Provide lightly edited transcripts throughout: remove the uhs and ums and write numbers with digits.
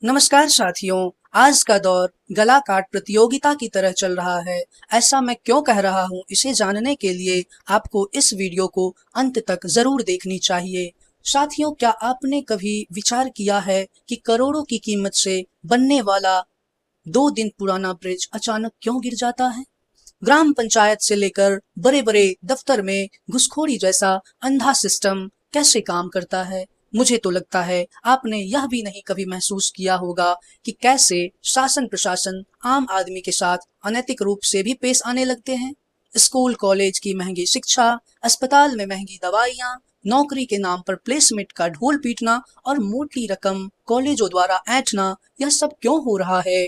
नमस्कार साथियों। आज का दौर गला काट प्रतियोगिता की तरह चल रहा है। ऐसा मैं क्यों कह रहा हूँ, इसे जानने के लिए आपको इस वीडियो को अंत तक जरूर देखनी चाहिए। साथियों, क्या आपने कभी विचार किया है कि करोड़ों की कीमत से बनने वाला 2 दिन पुराना ब्रिज अचानक क्यों गिर जाता है? ग्राम पंचायत से लेकर बड़े बड़े दफ्तर में घुसखोरी जैसा अंधा सिस्टम कैसे काम करता है? मुझे तो लगता है आपने यह भी नहीं कभी महसूस किया होगा कि कैसे शासन प्रशासन आम आदमी के साथ अनैतिक रूप से भी पेश आने लगते हैं। स्कूल कॉलेज की महंगी शिक्षा, अस्पताल में महंगी दवाइयाँ, नौकरी के नाम पर प्लेसमेंट का ढोल पीटना और मोटी रकम कॉलेजों द्वारा ऐंठना, यह सब क्यों हो रहा है?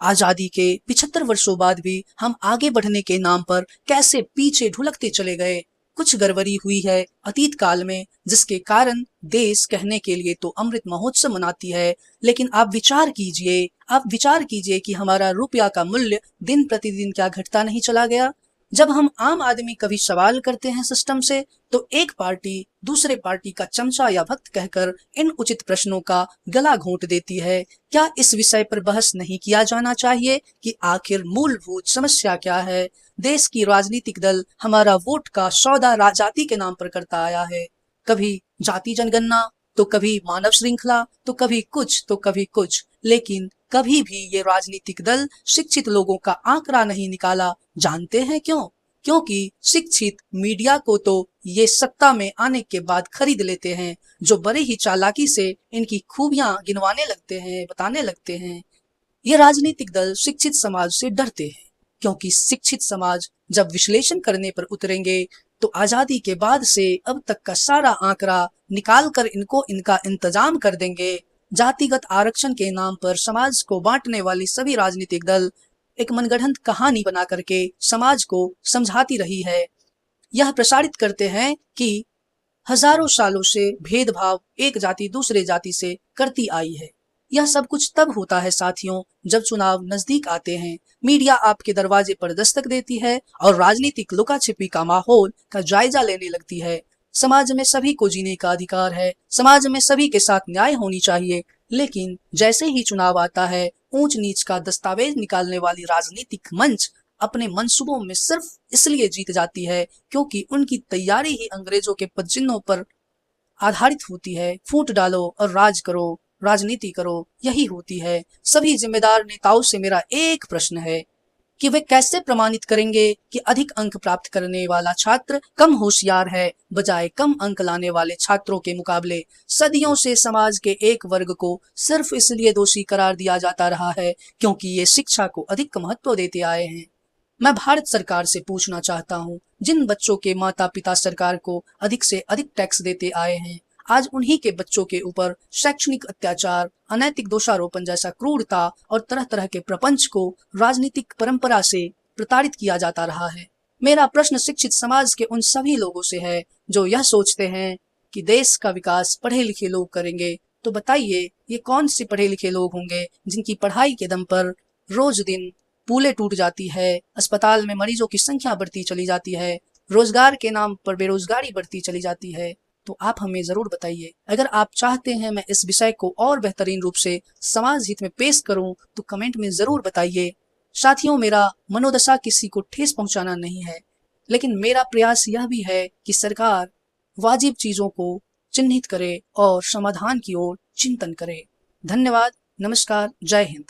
आजादी के 75 वर्षों बाद भी हम आगे बढ़ने के नाम पर कैसे पीछे ढुलकते चले गए? कुछ गड़बड़ी हुई है अतीत काल में, जिसके कारण देश कहने के लिए तो अमृत महोत्सव मनाती है, लेकिन आप विचार कीजिए कि हमारा रुपया का मूल्य दिन प्रतिदिन क्या घटता नहीं चला गया। जब हम आम आदमी कभी सवाल करते हैं सिस्टम से, तो एक पार्टी दूसरे पार्टी का चमचा या भक्त कहकर इन उचित प्रश्नों का गला घोंट देती है। क्या इस विषय पर बहस नहीं किया जाना चाहिए कि आखिर मूलभूत समस्या क्या है? देश की राजनीतिक दल हमारा वोट का सौदा जाति के नाम पर करता आया है। कभी जाति जनगणना, तो कभी मानव श्रृंखला, तो कभी कुछ तो कभी कुछ, लेकिन कभी भी ये राजनीतिक दल शिक्षित लोगों का आंकड़ा नहीं निकाला। जानते हैं क्यों? क्योंकि शिक्षित मीडिया को तो ये सत्ता में आने के बाद खरीद लेते हैं, जो बड़े ही चालाकी से इनकी खूबियां गिनवाने लगते हैं, बताने लगते हैं। ये राजनीतिक दल शिक्षित समाज से डरते हैं, क्योंकि शिक्षित समाज जब विश्लेषण करने पर उतरेंगे तो आजादी के बाद से अब तक का सारा आंकड़ा निकाल कर इनका इंतजाम कर देंगे। जातिगत आरक्षण के नाम पर समाज को बांटने वाली सभी राजनीतिक दल एक मनगढ़ंत कहानी बना करके समाज को समझाती रही है। यह प्रसारित करते हैं कि हजारों सालों से भेदभाव एक जाति दूसरे जाति से करती आई है। यह सब कुछ तब होता है साथियों, जब चुनाव नजदीक आते हैं, मीडिया आपके दरवाजे पर दस्तक देती है और राजनीतिक लुका छिपी का माहौल का जायजा लेने लगती है। समाज में सभी को जीने का अधिकार है, समाज में सभी के साथ न्याय होनी चाहिए, लेकिन जैसे ही चुनाव आता है, ऊंच नीच का दस्तावेज निकालने वाली राजनीतिक मंच अपने मंसूबों में सिर्फ इसलिए जीत जाती है क्योंकि उनकी तैयारी ही अंग्रेजों के पदचिन्हों पर आधारित होती है। फूट डालो और राज करो, राजनीति करो, यही होती है। सभी जिम्मेदार नेताओं से मेरा एक प्रश्न है कि वे कैसे प्रमाणित करेंगे कि अधिक अंक प्राप्त करने वाला छात्र कम होशियार है, बजाय कम अंक लाने वाले छात्रों के मुकाबले। सदियों से समाज के एक वर्ग को सिर्फ इसलिए दोषी करार दिया जाता रहा है क्योंकि ये शिक्षा को अधिक महत्व देते आए हैं। मैं भारत सरकार से पूछना चाहता हूँ, जिन बच्चों के माता पिता सरकार को अधिक से अधिक टैक्स देते आए हैं, आज उन्हीं के बच्चों के ऊपर शैक्षणिक अत्याचार, अनैतिक दोषारोपण जैसा क्रूरता और तरह तरह के प्रपंच को राजनीतिक परंपरा से प्रताड़ित किया जाता रहा है। मेरा प्रश्न शिक्षित समाज के उन सभी लोगों से है जो यह सोचते हैं कि देश का विकास पढ़े लिखे लोग करेंगे। तो बताइए, ये कौन से पढ़े लिखे लोग होंगे जिनकी पढ़ाई के दम पर रोज दिन पुलें टूट जाती है, अस्पताल में मरीजों की संख्या बढ़ती चली जाती है, रोजगार के नाम पर बेरोजगारी बढ़ती चली जाती है? तो आप हमें जरूर बताइए। अगर आप चाहते हैं मैं इस विषय को और बेहतरीन रूप से समाज हित में पेश करूं, तो कमेंट में जरूर बताइए। साथियों, मेरा मनोदशा किसी को ठेस पहुंचाना नहीं है, लेकिन मेरा प्रयास यह भी है कि सरकार वाजिब चीजों को चिन्हित करे और समाधान की ओर चिंतन करे। धन्यवाद, नमस्कार, जय हिंद।